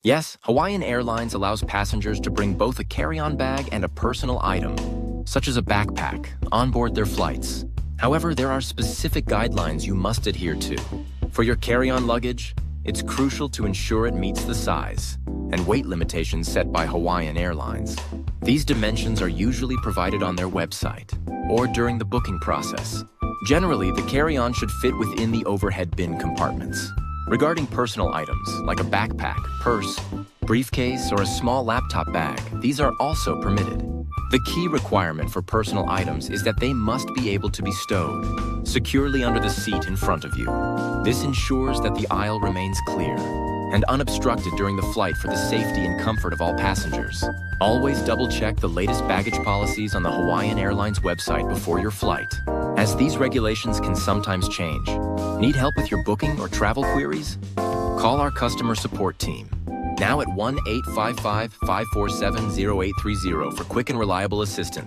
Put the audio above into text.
Yes, Hawaiian Airlines allows passengers to bring both a carry-on bag and a personal item, such as a backpack, on board their flights. However, there are specific guidelines you must adhere to. For your carry-on luggage, it's crucial to ensure it meets the size and weight limitations set by Hawaiian Airlines. These dimensions are usually provided on their website or during the booking process. Generally, the carry-on should fit within the overhead bin compartments. Regarding personal items, like a backpack, purse, briefcase, or a small laptop bag, these are also permitted. The key requirement for personal items is that they must be able to be stowed securely under the seat in front of you. This ensures that the aisle remains clear and unobstructed during the flight for the safety and comfort of all passengers. Always double-check the latest baggage policies on the Hawaiian Airlines website before your flight, as these regulations can sometimes change. Need help with your booking or travel queries? Call our customer support team, now at 1-855-547-0830 for quick and reliable assistance.